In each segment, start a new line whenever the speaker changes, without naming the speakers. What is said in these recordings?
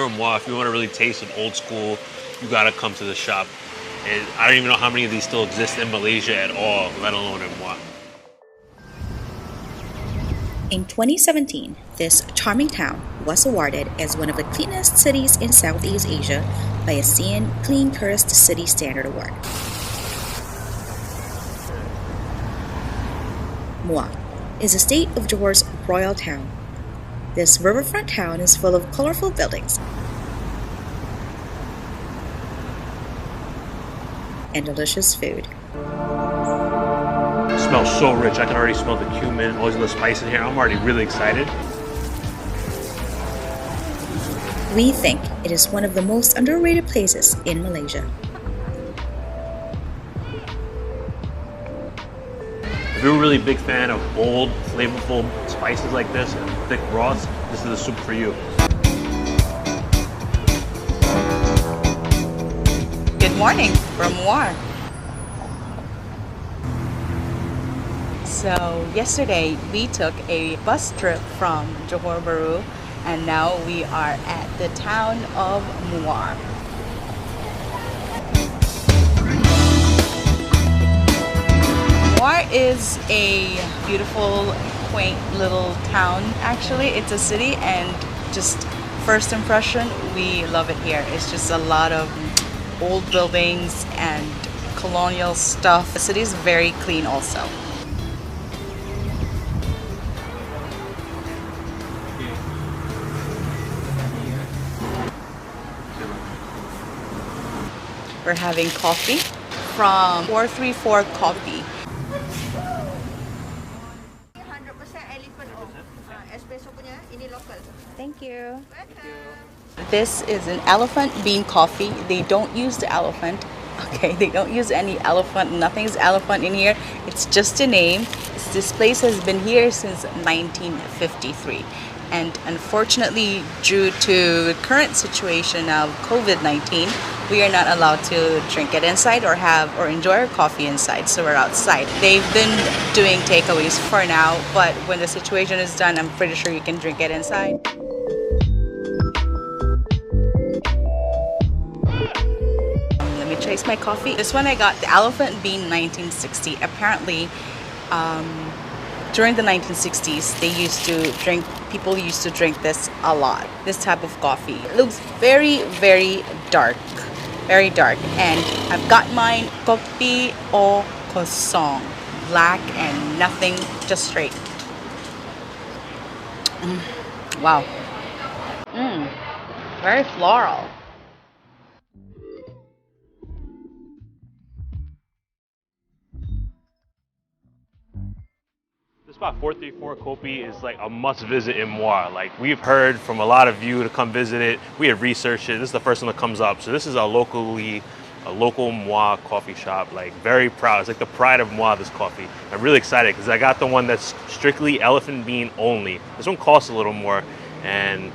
you're in Moi, if you want to really taste an old school, you gotta come to the shop. And I don't even know how many of these still exist in Malaysia at all, let alone in Moi.
In 2017, this charming town was awarded as one of the cleanest cities in Southeast Asia by a ASEAN Clean Tourist City Standard Award. Moi is the state of Johor's royal town. This riverfront town is full of colorful buildings and delicious food.
It smells so rich. I can already smell the cumin, all these little spice in here. I'm already really excited.
We think it is one of the most underrated places in Malaysia.
If you're a really big fan of bold, flavorful spices like this and thick broths, this is the soup for you.
Good morning from Moi. So yesterday we took a bus trip from Johor Bahru and now we are at the town of Moi. Moi is a beautiful, quaint little town. Actually, it's a city and just first impression, we love it here. It's just a lot of old buildings and colonial stuff. The city is very clean also. We're having coffee from 434 Coffee.
100% elephant espresso punya, ini local.
Thank you. This is an elephant bean coffee. They don't use the elephant. Okay, they don't use any elephant. Nothing's elephant in here. It's just a name. This place has been here since 1953. And unfortunately, due to the current situation of COVID-19, we are not allowed to drink it inside or enjoy our coffee inside, so we're outside. They've been doing takeaways for now, but when the situation is done, I'm pretty sure you can drink it inside. Let me taste my coffee. This one I got the Elephant Bean 1960. Apparently, during the 1960s, people used to drink this a lot, this type of coffee. It looks very, very dark, and I've got mine kopi o kosong, black and nothing, just straight. Wow. Very floral.
This spot 434 Kopi is like a must visit in Moi. Like we've heard from a lot of you to come visit it. We have researched it. This is the first one that comes up. So this is a local Moi coffee shop. Like very proud. It's like the pride of Moi, this coffee. I'm really excited because I got the one that's strictly elephant bean only. This one costs a little more, and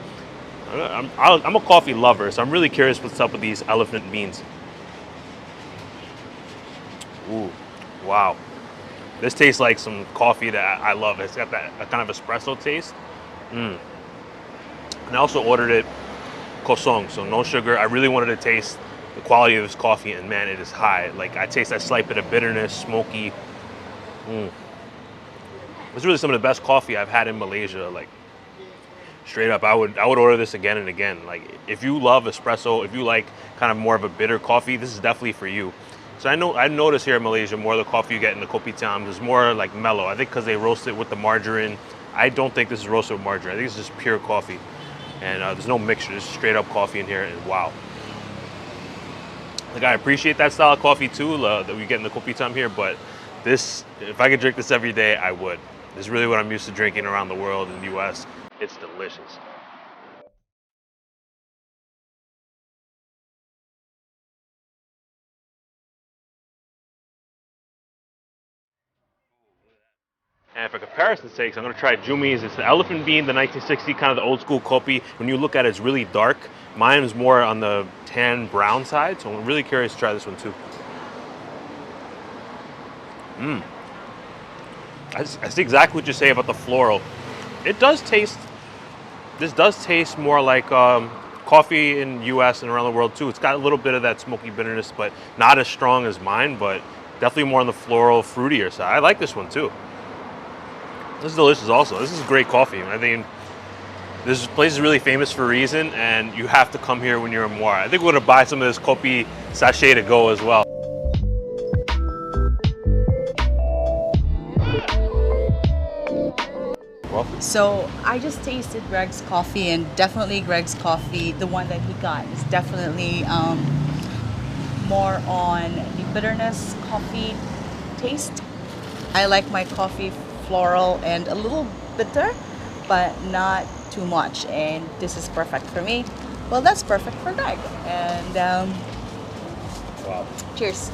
I'm a coffee lover, so I'm really curious what's up with these elephant beans. Ooh, wow. This tastes like some coffee that I love. It's got that kind of espresso taste. And I also ordered it kosong, so no sugar. I really wanted to taste the quality of this coffee, and man, it is high. Like I taste that slight bit of bitterness, smoky. It's really some of the best coffee I've had in Malaysia. Like straight up, I would order this again and again. Like if you love espresso, if you like kind of more of a bitter coffee, this is definitely for you. So I notice here in Malaysia, more of the coffee you get in the kopitiams is more like mellow. I think because they roast it with the margarine. I don't think this is roasted with margarine. I think it's just pure coffee. And there's no mixture, just straight up coffee in here, and wow. Like I appreciate that style of coffee too, that we get in the kopitiam here, but this, if I could drink this every day, I would. This is really what I'm used to drinking around the world in the US. It's delicious. And for comparison's sake, I'm going to try Jumi's. It's the elephant bean, the 1960, kind of the old school kopi. When you look at it, it's really dark. Mine is more on the tan brown side, so I'm really curious to try this one too. I see exactly what you say about the floral. It does taste, this does taste more like coffee in US and around the world too, it's got a little bit of that smoky bitterness, but not as strong as mine, but definitely more on the floral, fruitier side. I like this one too. This is delicious also. This is great coffee. I think this place is really famous for a reason, and you have to come here when you're in Muar. I think we're gonna buy some of this kopi sachet to go as well.
So I just tasted Greg's coffee, and definitely Greg's coffee, the one that he got, is definitely more on the bitterness coffee taste. I like my coffee floral and a little bitter, but not too much, and this is perfect for me. Well, that's perfect for Greg. And
Wow.
cheers.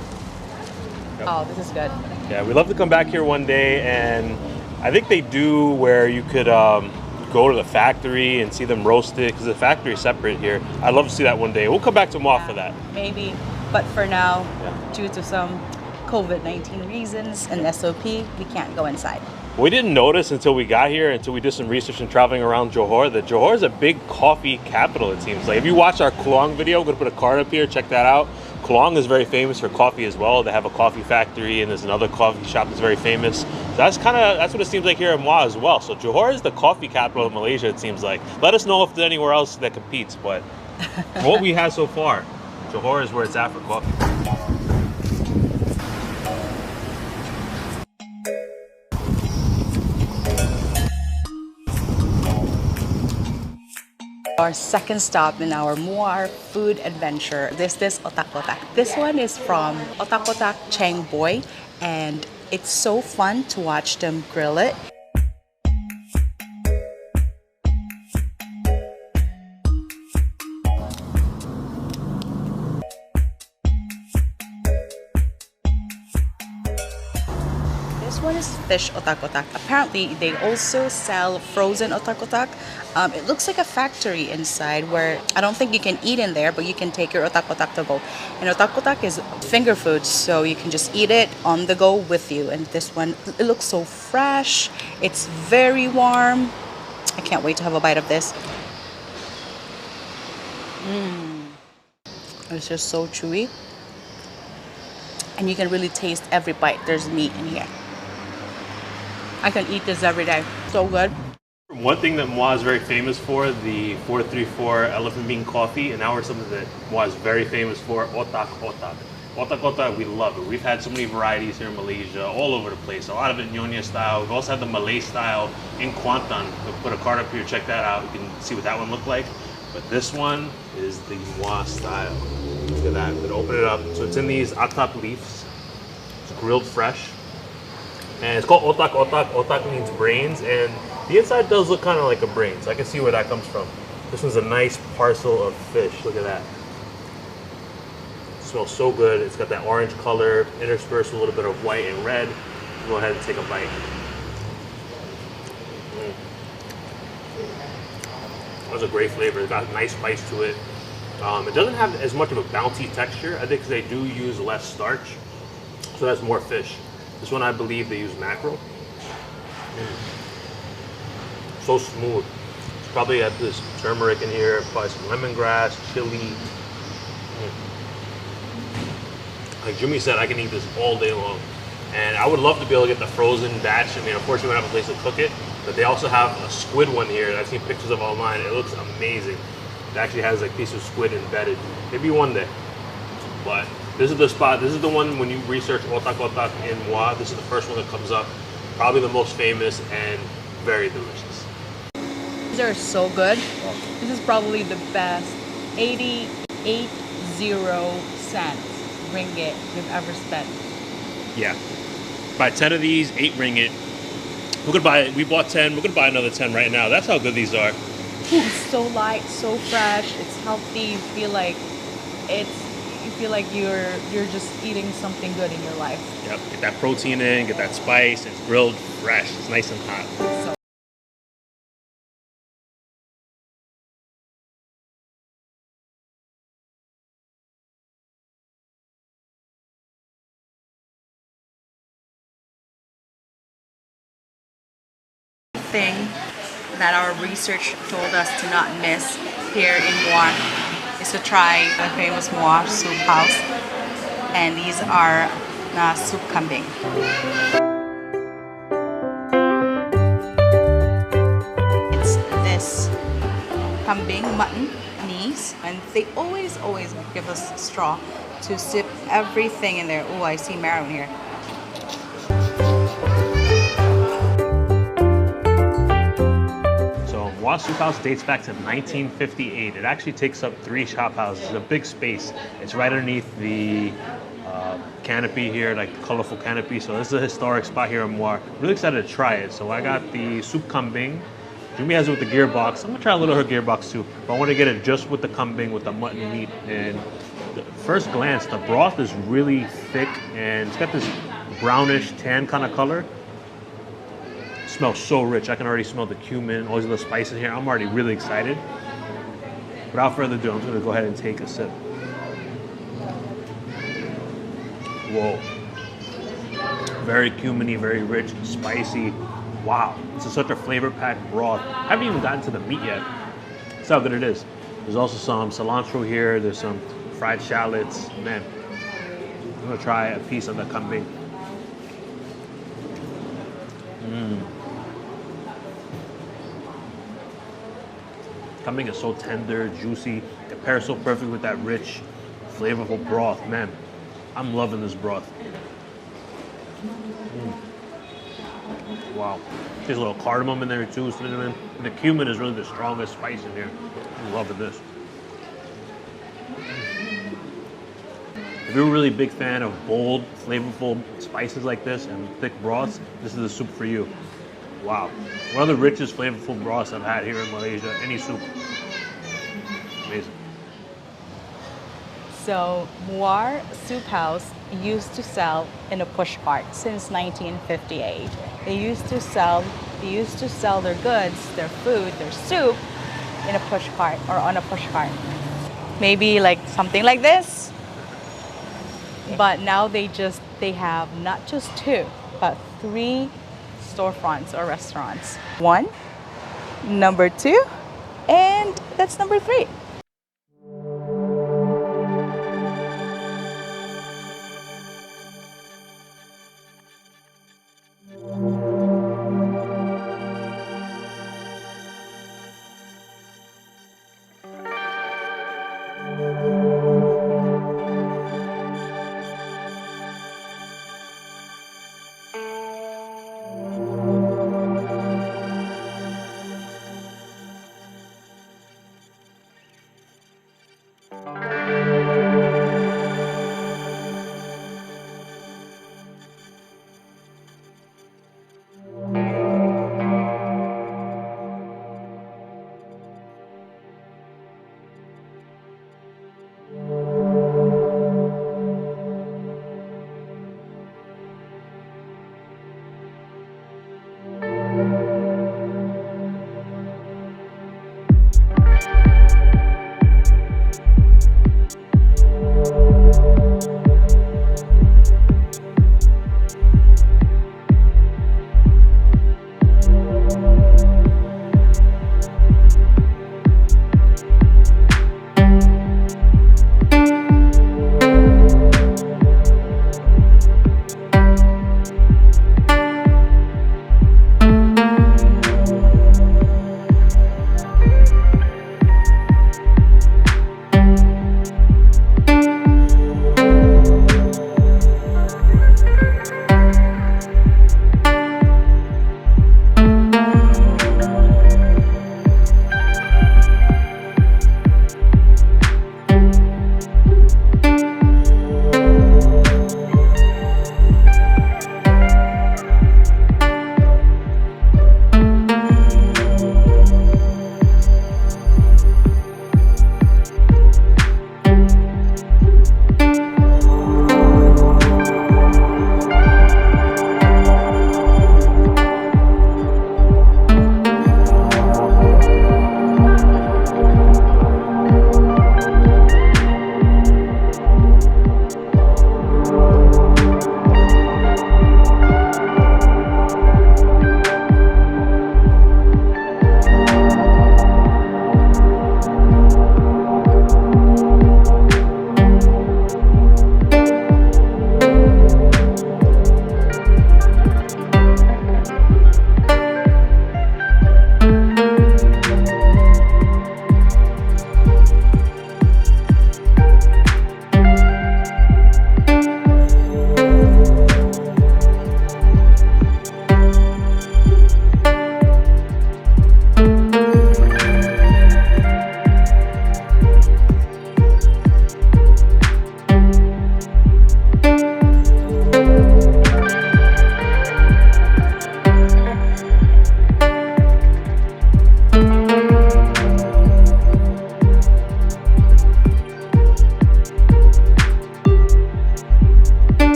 Yep.
Oh, this is good.
Yeah, we'd love to come back here one day, and I think they do where you could go to the factory and see them roast it, because the factory is separate here. I'd love to see that one day. We'll come back to Muar for that.
Maybe, but for now,
Yeah.
due to some COVID-19 reasons and SOP, we can't go inside.
We didn't notice until we got here, until we did some research and traveling around Johor, that Johor is a big coffee capital, it seems like. If you watch our Kluang video, I'm going to put a card up here, check that out. Kluang is very famous for coffee as well. They have a coffee factory, and there's another coffee shop that's very famous. So that's what it seems like here in Muar as well. So Johor is the coffee capital of Malaysia, it seems like. Let us know if there's anywhere else that competes, but from what we have so far, Johor is where it's at for coffee.
Our second stop in our Muar food adventure. This otak-otak. This one is from Otak-otak Cheng Boy, and it's so fun to watch them grill it. This one is fish otak-otak. Apparently, they also sell frozen otak-otak. It looks like a factory inside where I don't think you can eat in there, but you can take your otak-otak to go. And otak-otak is finger food, so you can just eat it on the go with you. And this one, it looks so fresh. It's very warm. I can't wait to have a bite of this. It's just so chewy. And you can really taste every bite. There's meat in here. I can eat this every day. So good.
One thing that Muar is very famous for, the 434 elephant bean coffee, and now we're something that Muar is very famous for, otak-otak. Otak-otak, we love it. We've had so many varieties here in Malaysia, all over the place. A lot of it Nyonya style. We've also had the Malay style in Kuantan. We'll put a card up here, check that out. You can see what that one looked like. But this one is the Muar style. Look at that. I'm gonna open it up. So it's in these atap leaves. It's grilled fresh. And it's called otak-otak. Otak means brains, and the inside does look kind of like a brain, so I can see where that comes from. This one's a nice parcel of fish. Look at that. It smells so good. It's got that orange color, interspersed with a little bit of white and red. Go ahead and take a bite. That's a great flavor. It's got a nice spice to it. It doesn't have as much of a bouncy texture, I think, because they do use less starch, so that's more fish. This one, I believe, they use mackerel. So smooth. It's probably got this turmeric in here, probably some lemongrass, chili. Like Jimmy said, I can eat this all day long. And I would love to be able to get the frozen batch. I mean, unfortunately, we don't have a place to cook it, but they also have a squid one here that I've seen pictures of online. It looks amazing. It actually has like a piece of squid embedded. Maybe one day. But this is the spot. This is the one when you research otak-otak in Muar. This is the first one that comes up. Probably the most famous and very delicious.
These are so good. This is probably the best 88 cents ringgit we've ever spent.
Yeah. Buy 10 of these, 8 ringgit. We bought 10, we're gonna buy another 10 right now. That's how good these are.
It's so light, so fresh, it's healthy. You feel like you're just eating something good in your life.
Yep, get that protein in, get that spice, it's grilled fresh, it's nice and hot.
So thing that our research told us to not miss here in Muar is to try the famous Muar soup house. And these are soup kambing. It's this kambing mutton knees, and they always give us a straw to sip everything in there. Oh, I see marrow in here.
Muar Soup House dates back to 1958. It actually takes up 3 shop houses. It's a big space. It's right underneath the canopy here, like the colorful canopy. So this is a historic spot here in Muar. Really excited to try it. So I got the soup kambing. Jumi has it with the gearbox. I'm gonna try a little of her gearbox soup, but I want to get it just with the kambing, with the mutton meat. And at first glance, the broth is really thick and it's got this brownish tan kind of color. Smells so rich. I can already smell the cumin, all these little spices here. I'm already really excited. Without further ado, I'm just gonna go ahead and take a sip. Whoa. Very cuminy, very rich, spicy. Wow, this is such a flavor-packed broth. I haven't even gotten to the meat yet. That's how good it is. There's also some cilantro here. There's some fried shallots. Man, I'm gonna try a piece of the kambing. Kambing is so tender, juicy. It pairs so perfectly with that rich, flavorful broth. Man, I'm loving this broth. Wow. There's a little cardamom in there too, cinnamon. And the cumin is really the strongest spice in here. I'm loving this. If you're a really big fan of bold, flavorful spices like this and thick broths, this is the soup for you. Wow. One of the richest, flavorful broths I've had here in Malaysia. Any soup. Amazing.
So Muar Soup House used to sell in a push cart since 1958. They used to sell their goods, their food, their soup in a push cart or on a push cart. Maybe like something like this. But now they have not just 2, but 3 storefronts or restaurants. 1, number 2, and that's number 3.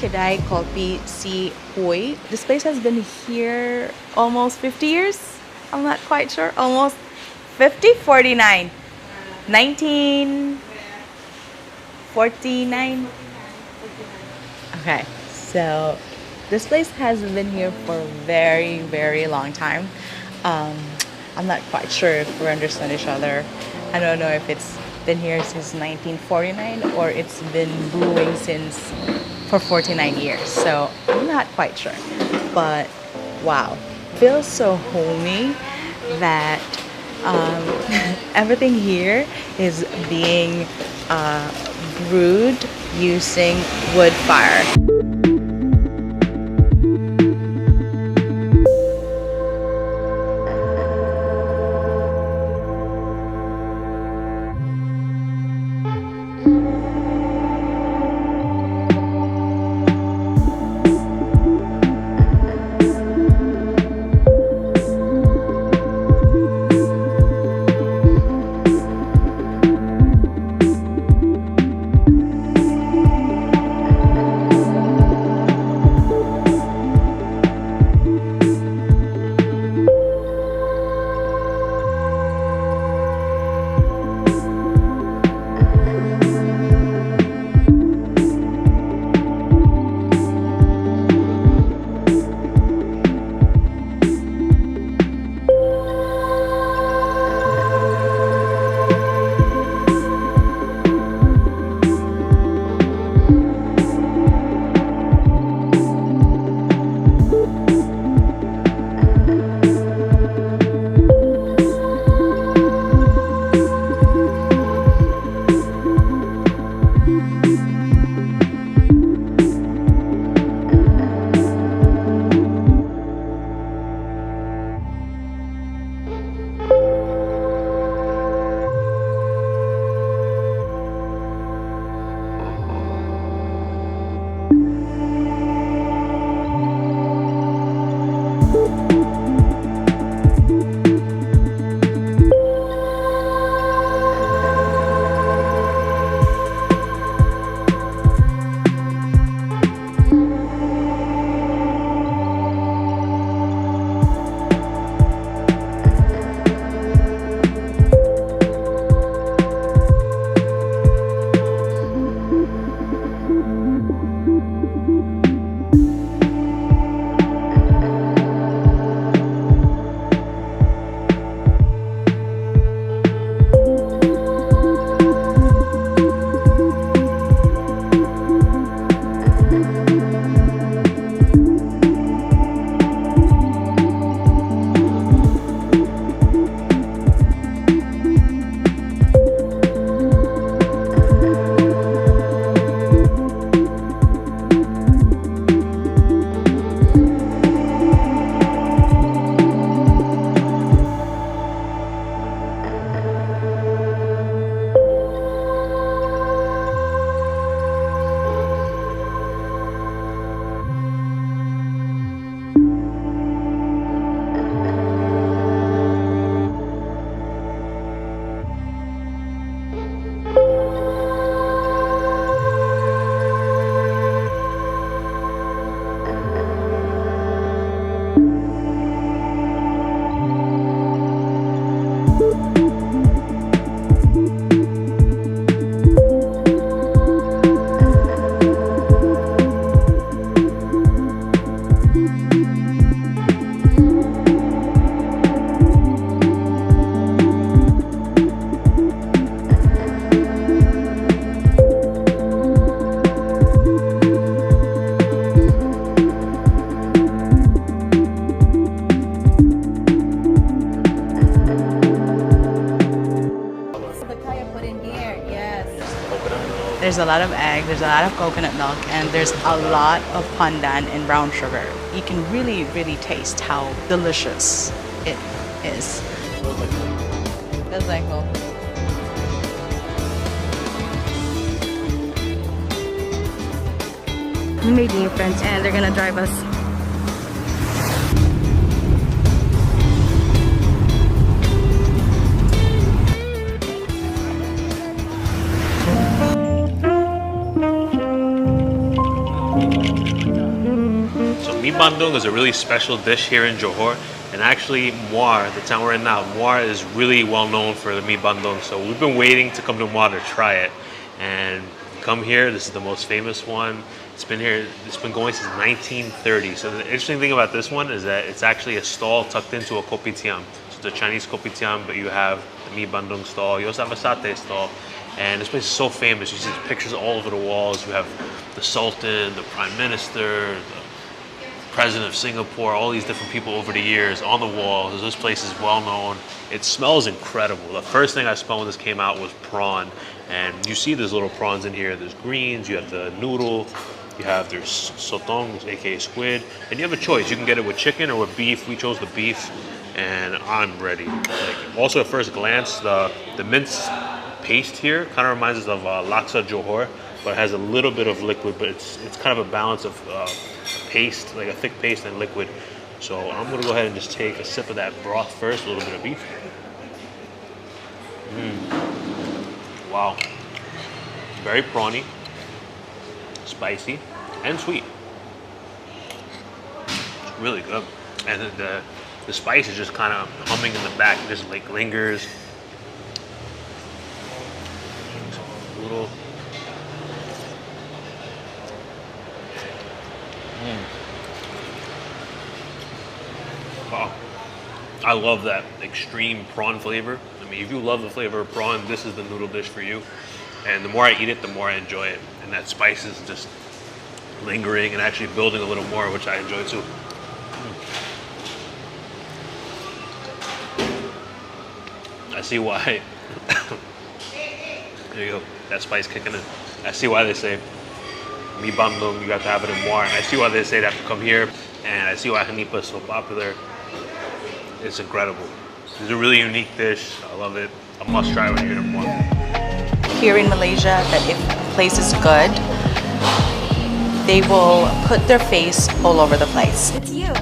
Kedai Kopi Si Kuih. This place has been here almost 50 years. I'm not quite sure. Almost 50, 49. 1949. Okay, so this place has been here for a very, very long time. I'm not quite sure if we understand each other. I don't know if it's been here since 1949 or it's been brewing for 49 years. So I'm not quite sure. But wow, feels so homey that everything here is being brewed using wood fire. There's a lot of egg, there's a lot of coconut milk, and there's a lot of pandan and brown sugar. You can really, really taste how delicious it is. Feels like home.
We made new friends and they're gonna drive us.
bandung is a really special dish here in Johor. And actually, Muar, the town we're in now, Muar is really well known for the mee bandung. So we've been waiting to come to Muar to try it. And come here, this is the most famous one. It's been here, it's been going since 1930. So the interesting thing about this one is that it's actually a stall tucked into a kopitiam. So it's a Chinese kopitiam, but you have the mee bandung stall. You also have a satay stall. And this place is so famous. You see pictures all over the walls. You have the Sultan, the Prime Minister, the President of Singapore, all these different people over the years on the wall. This place is well known. It smells incredible. The first thing I smelled when this came out was prawn. And you see there's little prawns in here. There's greens, you have the noodle, you have there's sotong, aka squid. And you have a choice. You can get it with chicken or with beef. We chose the beef and I'm ready. Like, also at first glance, the mince paste here kind of reminds us of laksa Johor, but it has a little bit of liquid, but it's kind of a balance of paste, like a thick paste and liquid. So I'm gonna go ahead and just take a sip of that broth first, a little bit of beef. Wow, very prawny, spicy, and sweet. It's really good, and the spice is just kind of humming in the back, it just like lingers. A little. Wow. I love that extreme prawn flavor. I mean, if you love the flavor of prawn, this is the noodle dish for you. And the more I eat it, the more I enjoy it. And that spice is just lingering and actually building a little more, which I enjoy too. I see why. There you go. That spice kicking in. I see why they say mee bandung, you got to have it in Muar. And I see why they say they have to come here. And I see why Hanipa is so popular. It's incredible. It's a really unique dish. I love it. A must try when you're in Muar.
Here in Malaysia, that if a place is good, they will put their face all over the place.
It's you.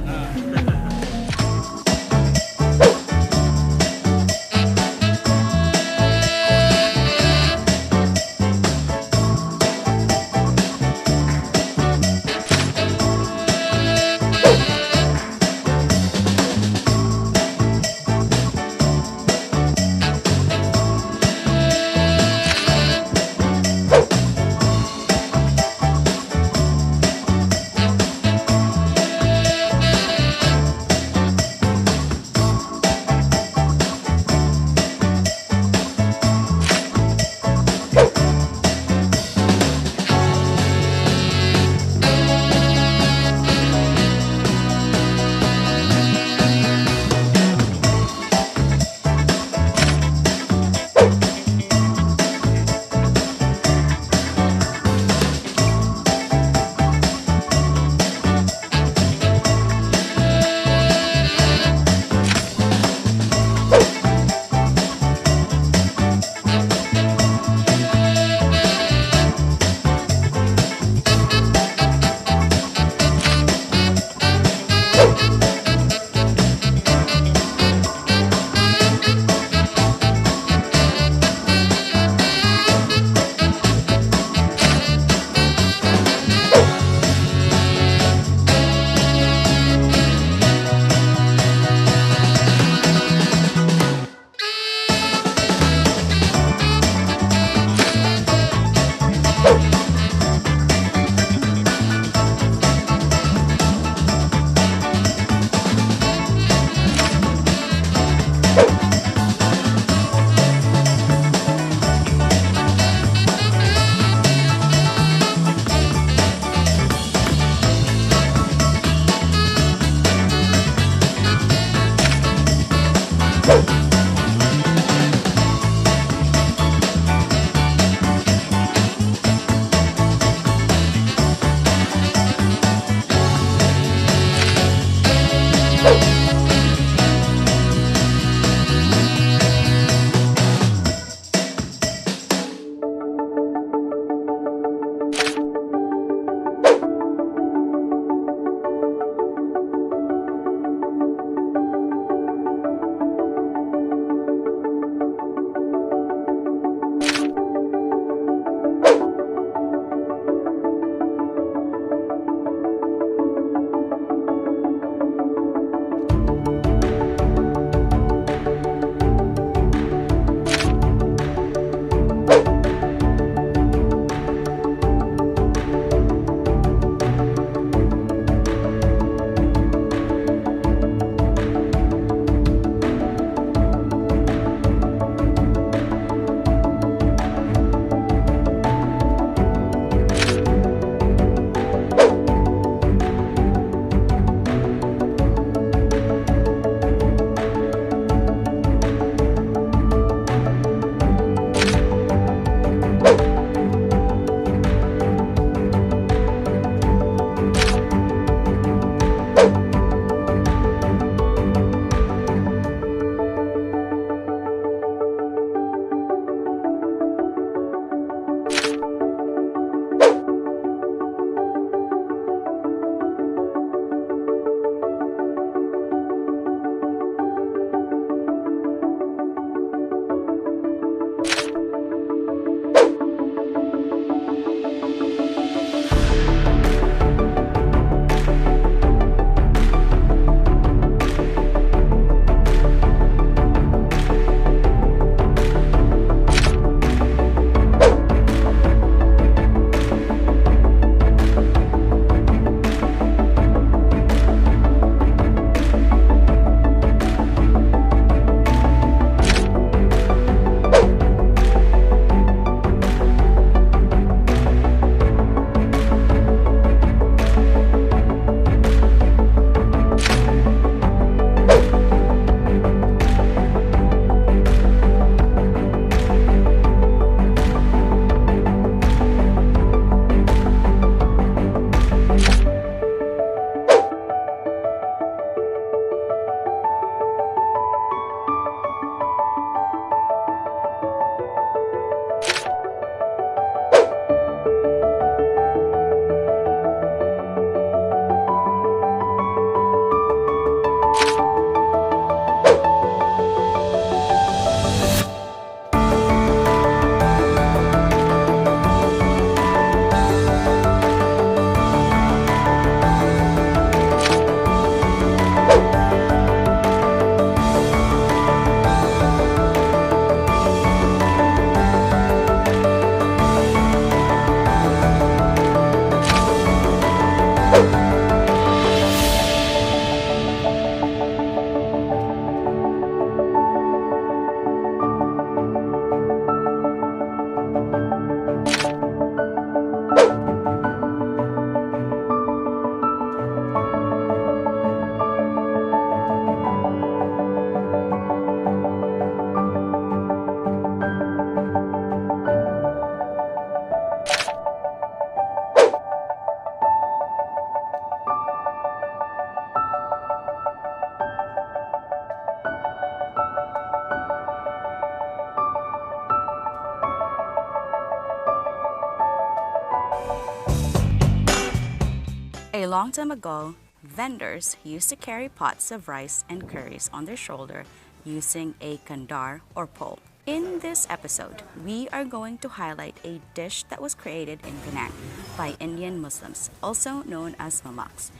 long time ago, vendors used to carry pots of rice and curries on their shoulder using a kandar or pole. In this episode, we are going to highlight a dish that was created in Penang by Indian Muslims, also known as mamaks.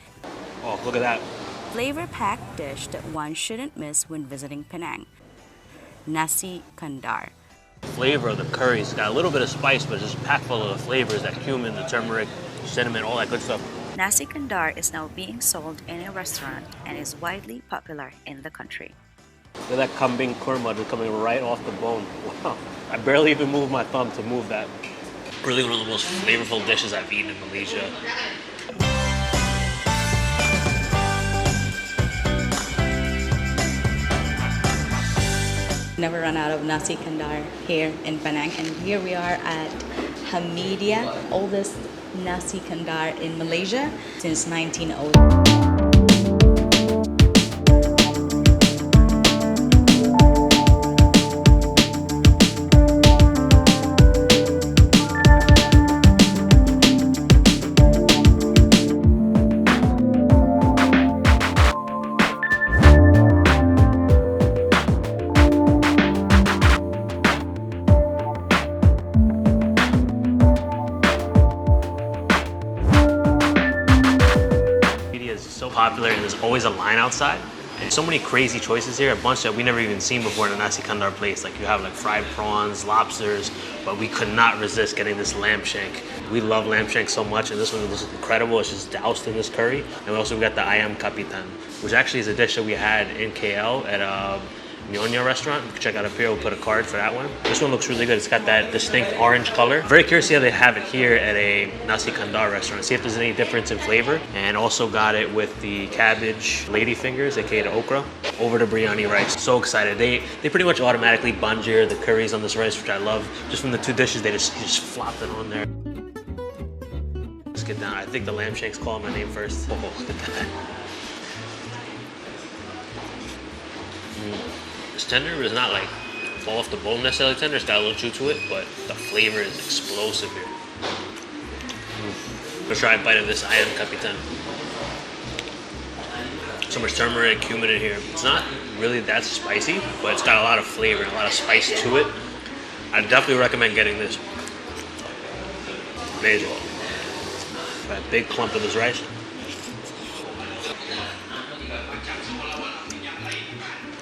Oh, look at that.
Flavor-packed dish that one shouldn't miss when visiting Penang. Nasi kandar.
Flavor of the curry's got a little bit of spice, but it's just packed full of the flavors, that cumin, the turmeric, cinnamon, all that good stuff.
Nasi kandar is now being sold in a restaurant and is widely popular in the country.
Look at that kambing kurma just coming right off the bone. Wow. I barely even moved my thumb to move that. Really one of the most flavorful dishes I've eaten in Malaysia.
Never run out of nasi kandar here in Penang, and here we are at Hamidia, oldest nasi kandar in Malaysia since 1900.
Popular, and there's always a line outside, and so many crazy choices here, a bunch that we never even seen before in a nasi kandar place. Like you have like fried prawns, lobsters, but we could not resist getting this lamb shank. We love lamb shank so much, and this one was incredible. It's just doused in this curry. And we also got the ayam kapitan, which actually is a dish that we had in KL at Nyonya restaurant. You can check out up here. We'll put a card for that one. This one looks really good. It's got that distinct orange color. Very curious to see how they have it here at a nasi kandar restaurant. See if there's any difference in flavor. And also got it with the cabbage lady fingers, aka the okra, over the biryani rice. So excited. They pretty much automatically banjir the curries on this rice, which I love. Just from the two dishes, they just flopped it on there. Let's get down. I think the lamb shank's calling my name first. Oh, look at that. It's tender, but it's not like fall off the bone necessarily tender. It's got a little chew to it, but the flavor is explosive here. Let's try a bite of this ayam kapitan. So much turmeric, cumin in here. It's not really that spicy, but it's got a lot of flavor and a lot of spice to it. I definitely recommend getting this. Amazing. Got a big clump of this rice.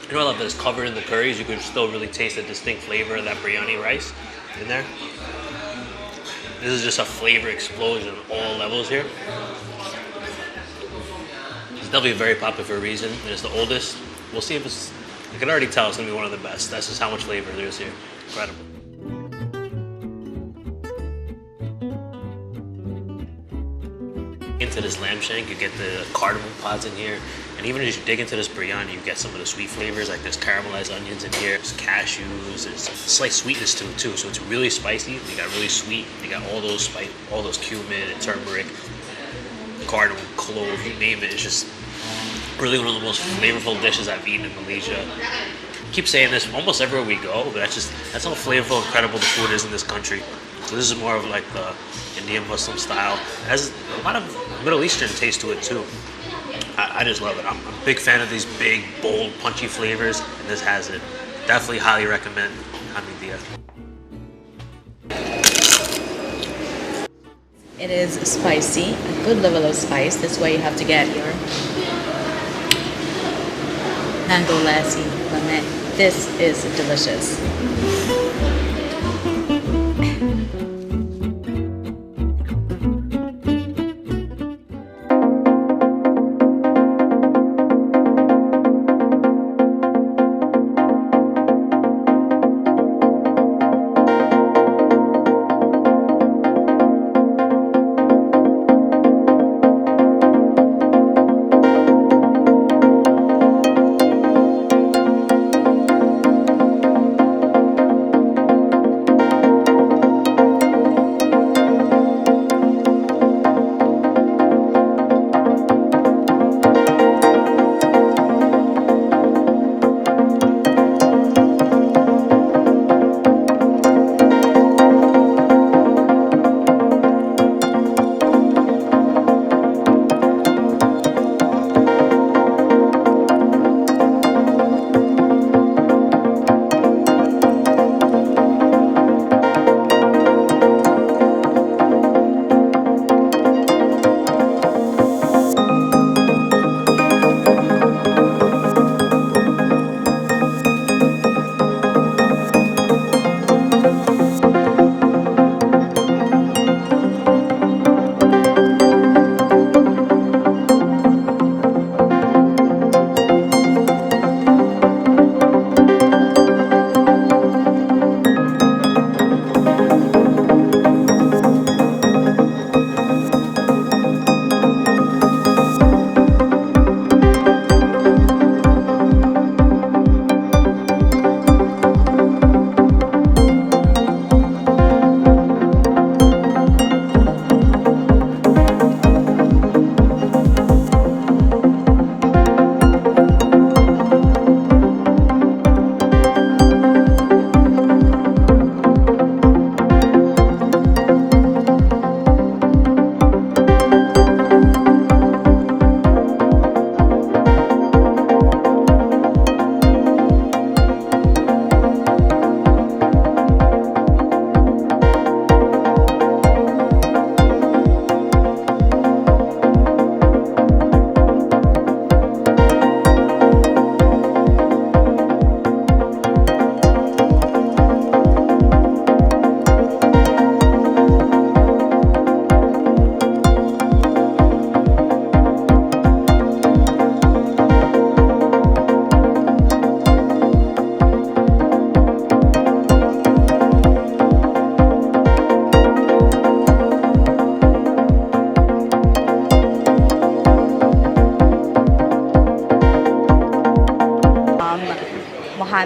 You know, I love that it's covered in the curries. You can still really taste the distinct flavor of that biryani rice in there. This is just a flavor explosion on all levels here. It's definitely very popular for a reason, and it's the oldest. We'll see if it's, I can already tell it's gonna be one of the best. That's just how much flavor there is here. Incredible. Into this lamb shank, you get the cardamom pods in here, and even as you dig into this biryani, you get some of the sweet flavors, like there's caramelized onions in here, there's cashews, there's slight sweetness to it too, so it's really spicy. You got really sweet, you got all those spice, all those cumin and turmeric, cardamom, clove, you name it. It's just really one of the most flavorful dishes I've eaten in Malaysia. I keep saying this almost everywhere we go, but that's how flavorful and incredible the food is in this country. So this is more of like the Indian Muslim style. It has a lot of Middle Eastern taste to it too. I just love it. I'm a big fan of these big, bold, punchy flavors, and this has it. Definitely highly recommend Hamidia.
It is spicy, a good level of spice. That's why you have to get your mango lassi lemon. This is delicious.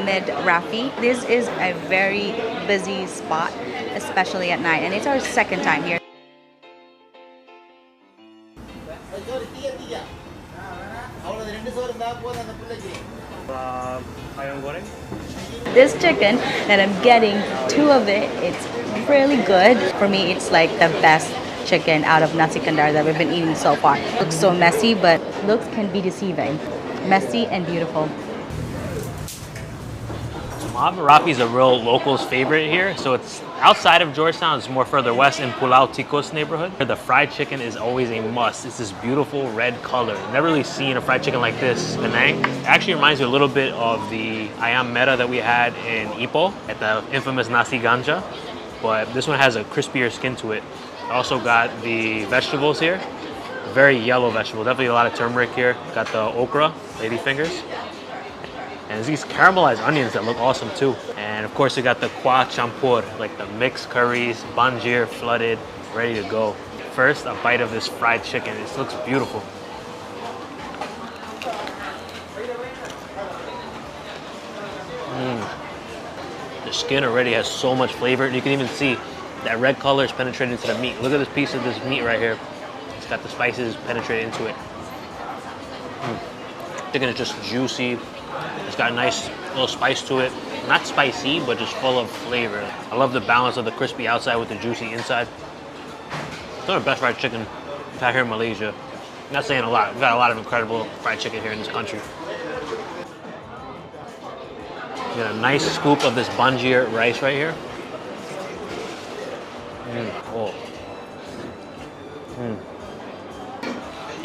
Hamid Rafi. This is a very busy spot, especially at night, and it's our second time here.
Ayam goreng?
This chicken that I'm getting, two of it, it's really good. For me, it's like the best chicken out of nasi kandar that we've been eating so far. Looks so messy, but looks can be deceiving. Messy and beautiful.
Hamid Rafi is a real locals favorite here. So it's outside of Georgetown, it's more further west in Pulau Tikos neighborhood. The fried chicken is always a must. It's this beautiful red color. Never really seen a fried chicken like this in Penang. It actually reminds me a little bit of the ayam merah that we had in Ipoh at the infamous nasi ganja. But this one has a crispier skin to it. Also got the vegetables here. Very yellow vegetable. Definitely a lot of turmeric here. Got the okra, lady fingers. And there's these caramelized onions that look awesome too. And of course we got the kuah campur, like the mixed curries, banjir, flooded, ready to go. First, a bite of this fried chicken. This looks beautiful. The skin already has so much flavor. You can even see that red color is penetrated into the meat. Look at this piece of this meat right here. It's got the spices penetrated into it. Chicken is just juicy. It's got a nice little spice to it. Not spicy, but just full of flavor. I love the balance of the crispy outside with the juicy inside. It's one of the best fried chicken we've had here in Malaysia. I'm not saying a lot. We've got a lot of incredible fried chicken here in this country. You got a nice scoop of this banjir rice right here.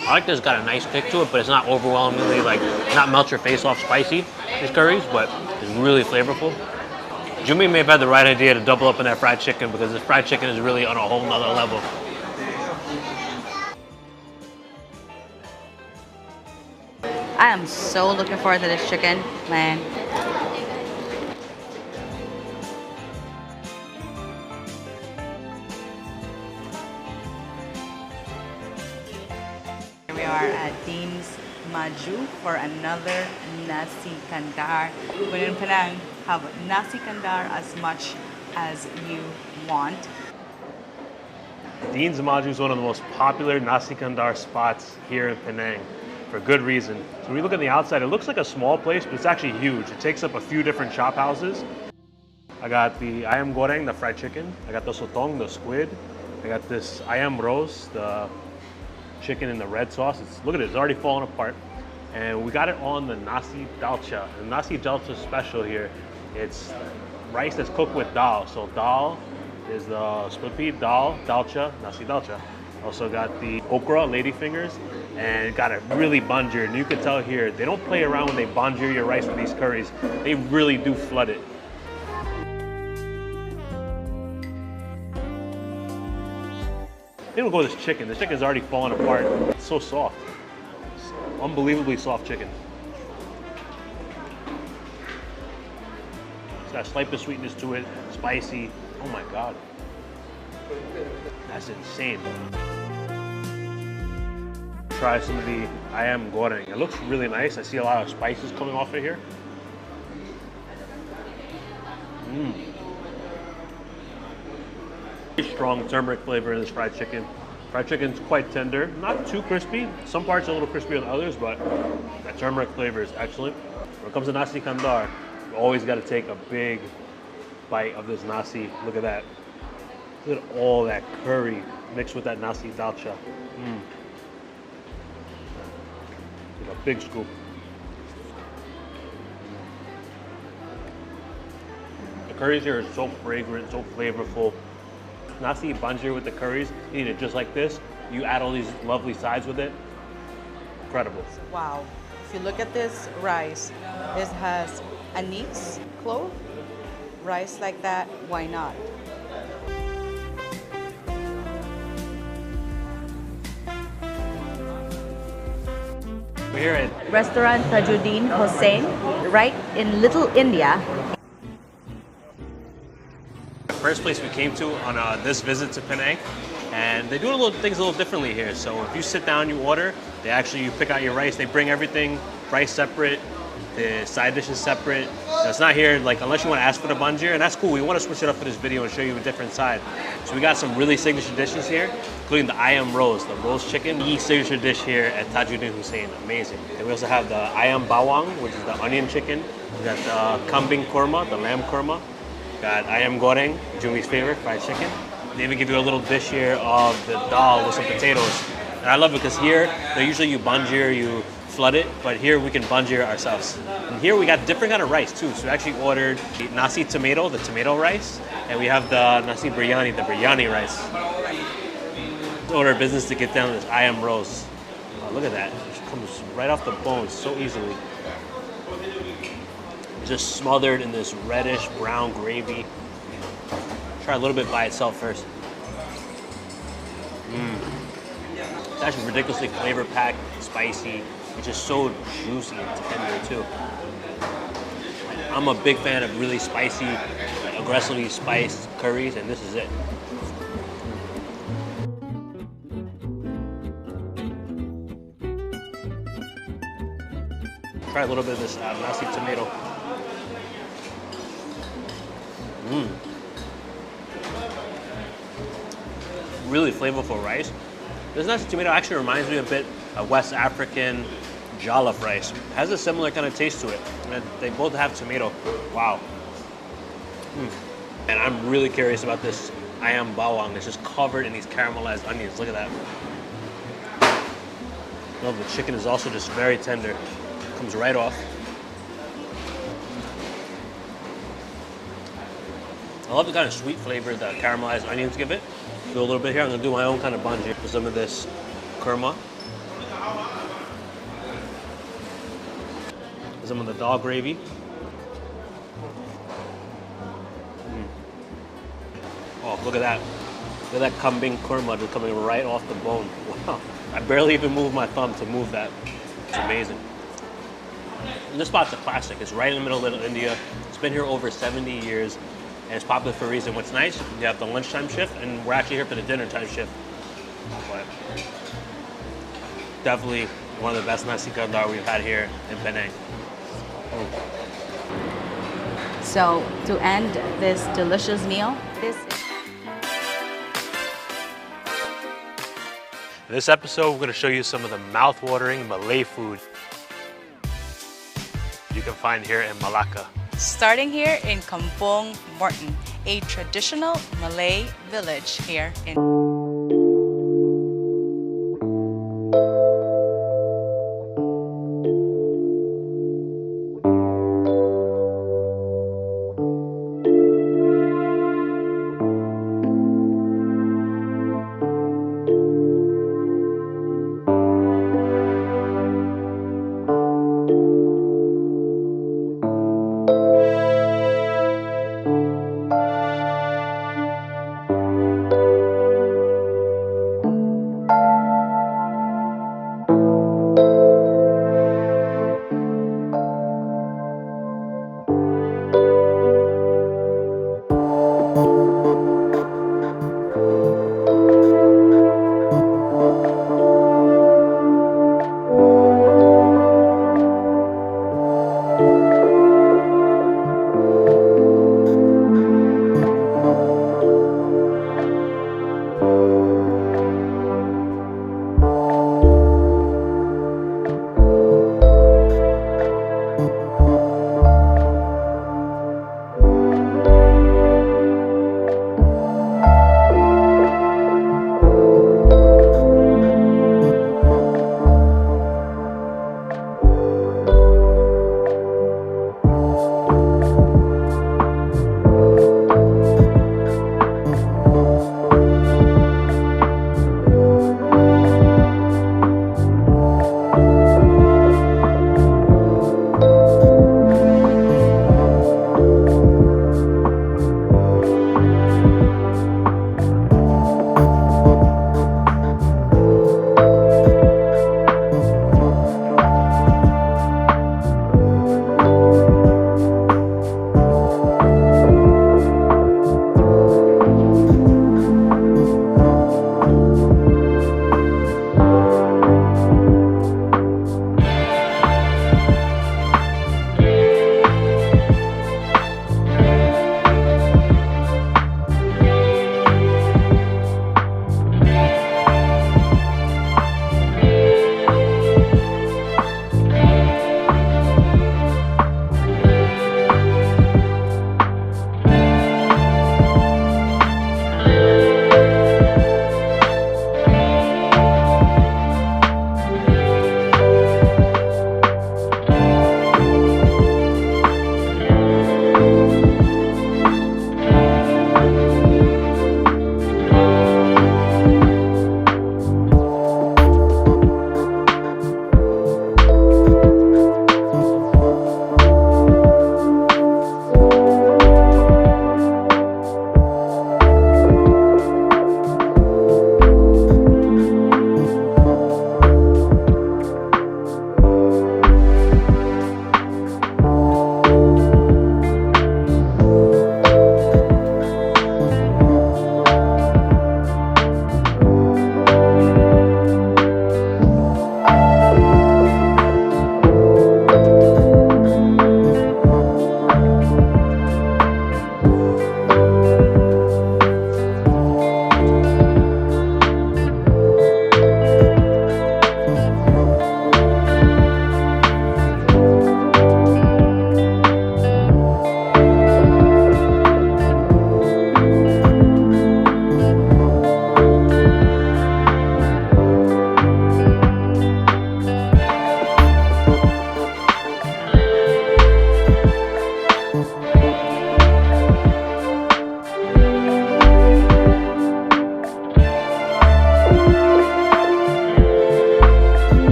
I like this, got a nice kick to it, but it's not overwhelmingly like, not melt your face off spicy, these curries, but it's really flavorful. Jimmy may have had the right idea to double up on that fried chicken because this fried chicken is really on a whole nother level.
I am so looking forward to this chicken, man. We are at Dean's Maju for another nasi kandar. When in Penang, have nasi kandar as much as you want.
Dean's Maju is one of the most popular nasi kandar spots here in Penang for good reason. So when we look at the outside, it looks like a small place, but it's actually huge. It takes up a few different shop houses. I got the ayam goreng, the fried chicken. I got the sotong, the squid. I got this ayam roast, the chicken in the red sauce. Look at it, it's already falling apart. And we got it on the nasi dalcha. The nasi dalcha special here, it's rice that's cooked with dal. So dal is the split pea, dal, dalcha, nasi dalcha. Also got the okra, lady fingers, and got it really banjir. And you can tell here, they don't play around when they banjir your rice with these curries. They really do flood it. They don't go with this chicken. This chicken is already falling apart. It's so soft. It's unbelievably soft chicken. It's got a slight bit of sweetness to it, spicy. Oh my God. That's insane. Try some of the ayam goreng. It looks really nice. I see a lot of spices coming off of here. Strong turmeric flavor in this fried chicken. Fried chicken's quite tender, not too crispy. Some parts are a little crispier than others, but that turmeric flavor is excellent. When it comes to nasi kandar, you always got to take a big bite of this nasi. Look at that. Look at all that curry mixed with that nasi dalcha. Take a big scoop. The curries here are so fragrant, so flavorful. Nasi banjir with the curries, you eat it just like this. You add all these lovely sides with it. Incredible.
Wow. If you look at this rice, this has anise clove. Rice like that, why not?
We're here at
Restaurant Tajuddin Hossain, right in Little India.
first place we came to on this visit to Penang, and they do things a little differently here. So if you sit down, you order, you pick out your rice, they bring everything, rice separate, The side dish is separate. It's not here, like, unless you want to ask for the banjir, and that's cool. We want to switch it up for this video and show you a different side. So we got some really signature dishes here, including the ayam roast, the roast chicken. The signature dish here at Tajuddin Hussein, amazing. And we also have the ayam bawang, which is the onion chicken. We got the kambing korma, the lamb korma. Got ayam goreng, Jumi's favorite, fried chicken. They even give you a little dish here of the dal with some potatoes. And I love it because here, usually you banjir, you flood it, but here we can banjir ourselves. And here we got different kind of rice too. So we actually ordered the nasi tomato, the tomato rice, and we have the nasi biryani, the biryani rice. Let's order a business to get down this ayam roast. Oh, look at that, it comes right off the bone so easily. Just smothered in this reddish brown gravy. Try a little bit by itself first. It's actually ridiculously flavor packed, spicy. It's just so juicy and tender too. I'm a big fan of really spicy, like aggressively spiced curries, and this is it. Try a little bit of this nasi tomato. Really flavorful rice. This nasi tomato actually reminds me a bit of West African jollof rice. It has a similar kind of taste to it. And they both have tomato. Wow. And I'm really curious about this ayam bawang. It's just covered in these caramelized onions. Look at that. Oh, the chicken is also just very tender. Comes right off. I love the kind of sweet flavor that caramelized onions give it. Do a little bit here. I'm gonna do my own kind of banjir with some of this kurma. Some of the dal gravy. Oh, look at that. Look at that kambing kurma just coming right off the bone. Wow. I barely even moved my thumb to move that. It's amazing. And this spot's a classic. It's right in the middle of Little India. It's been here over 70 years. And it's popular for a reason. What's nice, you have the lunchtime shift, and we're actually here for the dinner time shift. But definitely one of the best nasi kandar we've had here in Penang.
So to end this delicious meal,
In this episode, we're going to show you some of the mouth-watering Malay food you can find here in Malacca.
Starting here in Kampung Morton, a traditional Malay village here in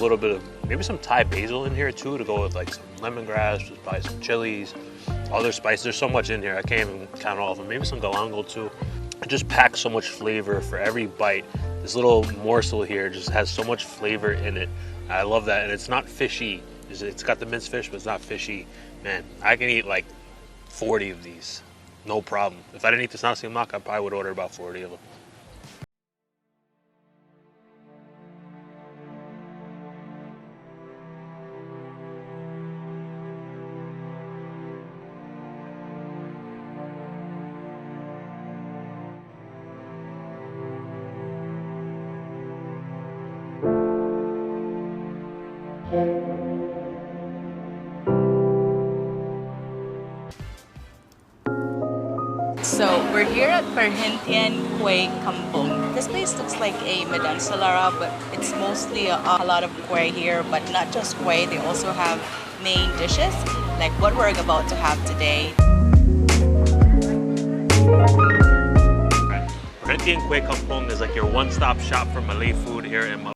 little bit of maybe some Thai basil in here too to go with like some lemongrass, just buy some chilies, other spices. There's so much in here, I can't even count all of them. Maybe some galangal too. It just packs so much flavor for every bite. This little morsel here just has so much flavor in it. I love that, and it's not fishy. It's got the minced fish, but it's not fishy. Man, I can eat like 40 of these, no problem. If I didn't eat this nasi lemak, I probably would order about 40 of them.
So we're here at Perhentian Kuih Kampung. This place looks like a medansalara, but it's mostly a lot of kuih here, but not just kuih. They also have main dishes, like what we're about to have today.
Perhentian Kuih Kampung is like your one-stop shop for Malay food here in Malaysia.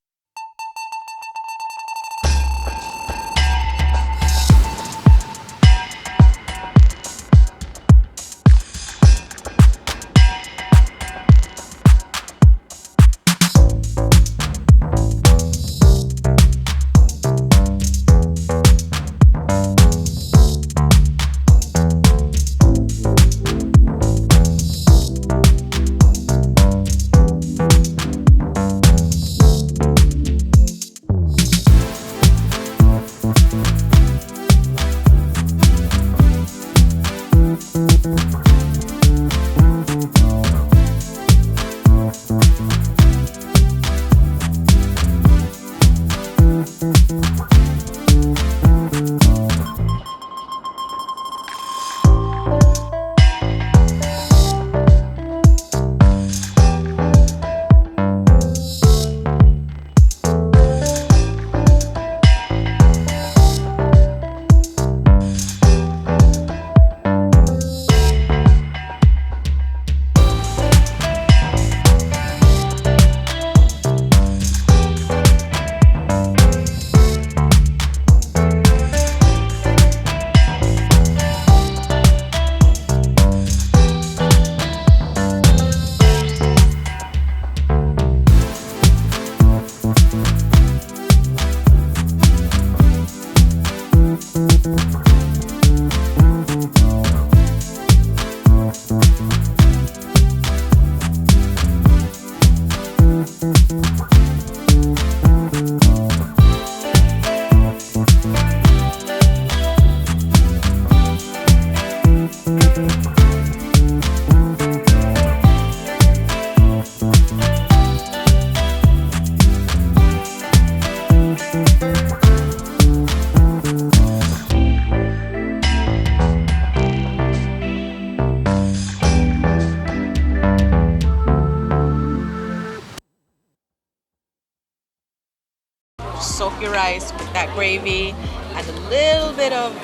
Soak your rice with that gravy, add a little bit of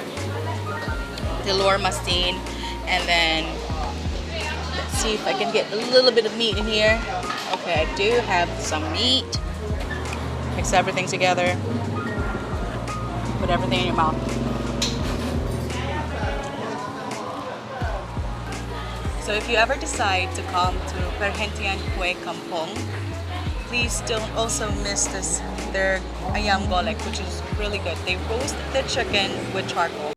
telur mastine, and then let's see if I can get a little bit of meat in here. Okay, I do have some meat. Mix everything together. Put everything in your mouth. So if you ever decide to come to Perhentian Kuih Kampung, please don't also miss their ayam golek, which is really good. They roast the chicken with charcoal.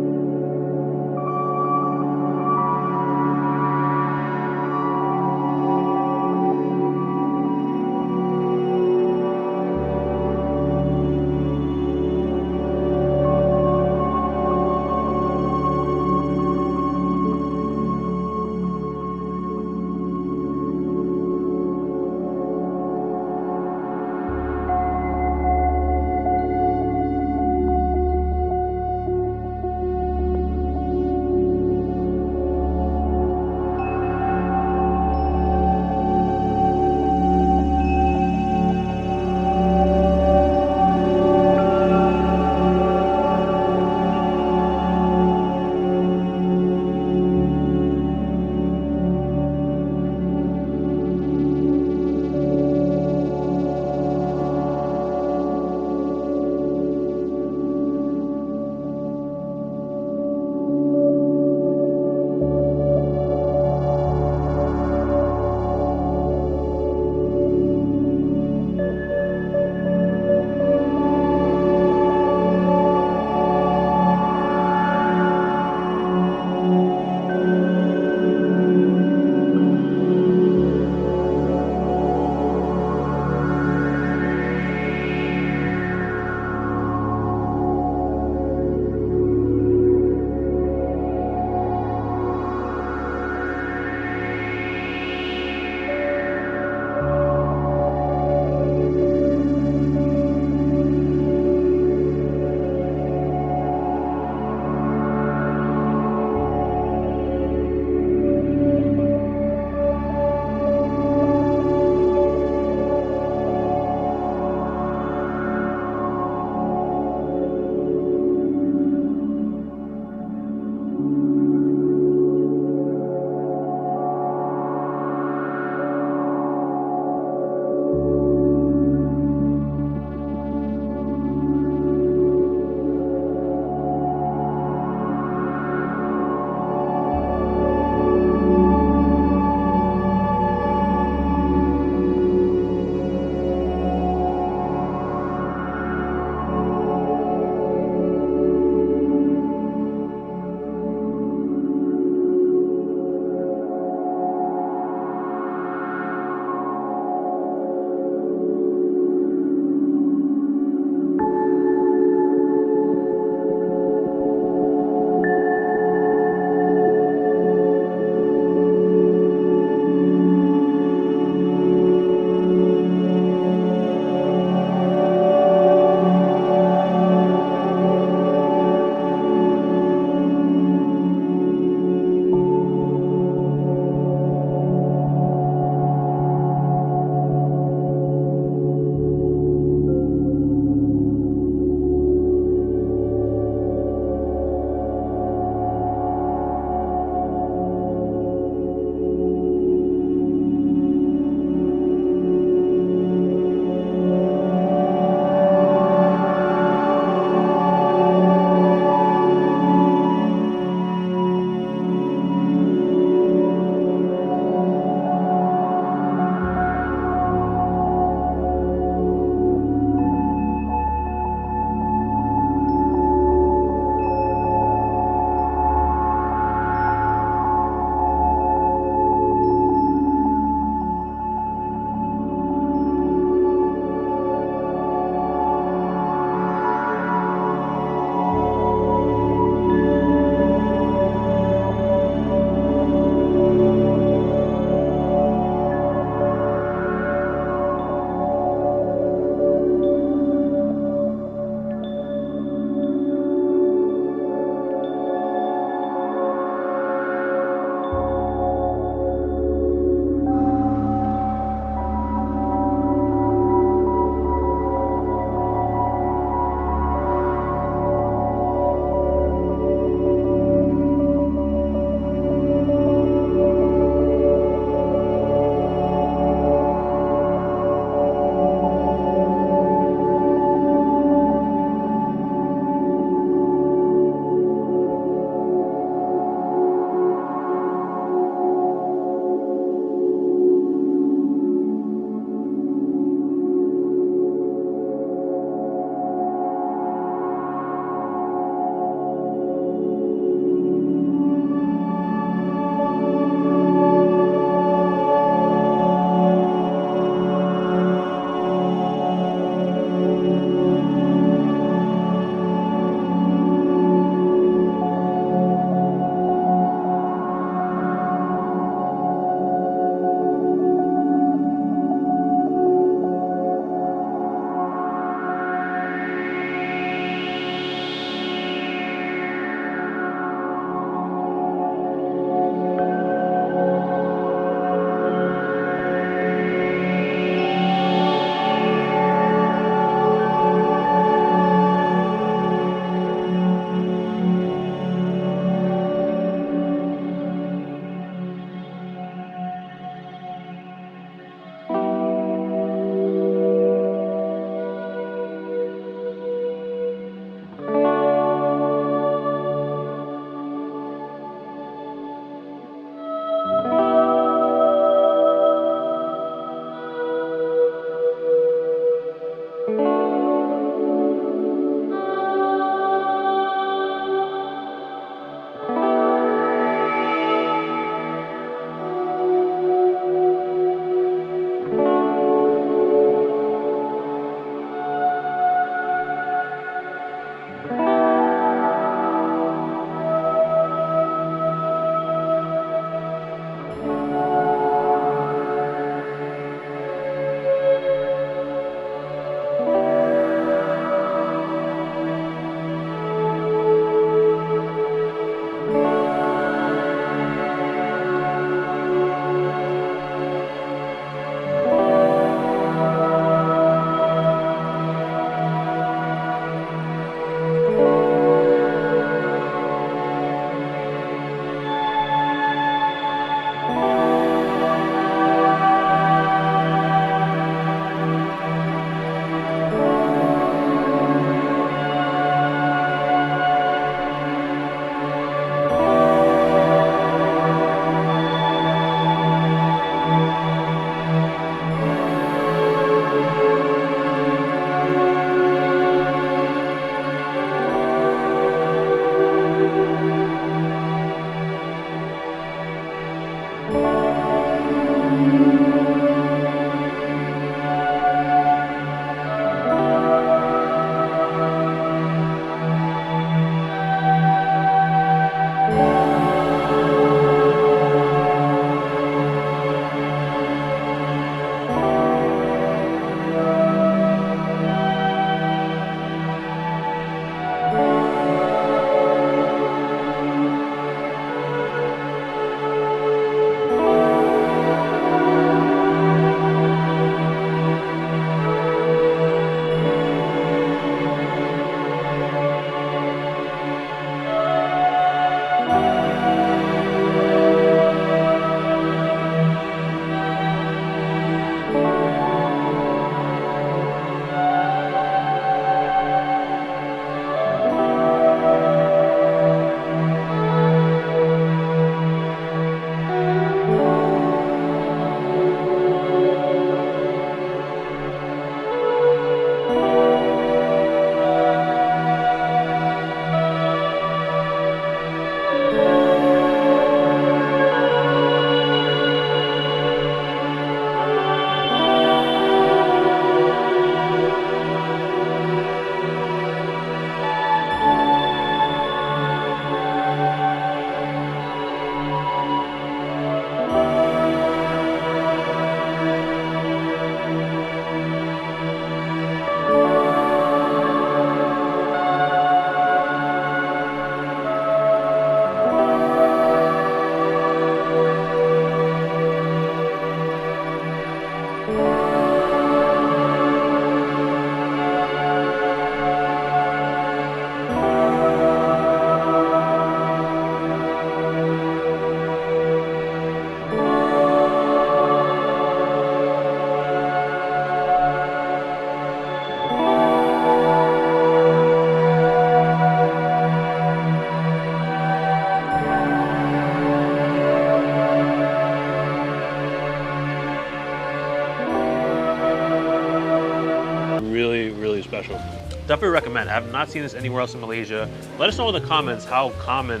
Definitely recommend. I have not seen this anywhere else in Malaysia. Let us know in the comments how common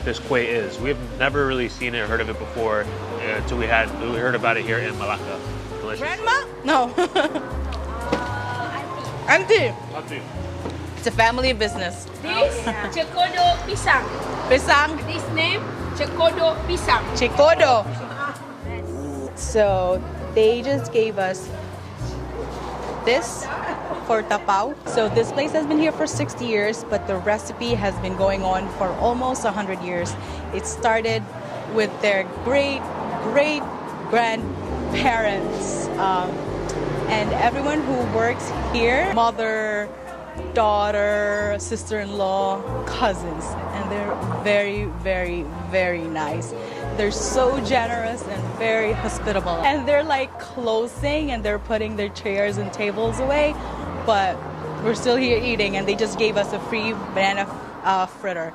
this kuih is. We've never really seen it or heard of it before until we heard about it here in Malacca. Delicious.
Grandma? No. Auntie. It's a family business.
This cekodo pisang.
Pisang.
This name cekodo pisang.
Chicodo. So they just gave us this for tapao. So this place has been here for 60 years, but the recipe has been going on for almost 100 years. It started with their great grandparents. And everyone who works here, mother, daughter, sister-in-law, cousins, and they're very nice. They're so generous and very hospitable. And they're like closing and they're putting their chairs and tables away, but we're still here eating, and they just gave us a free banana fritter.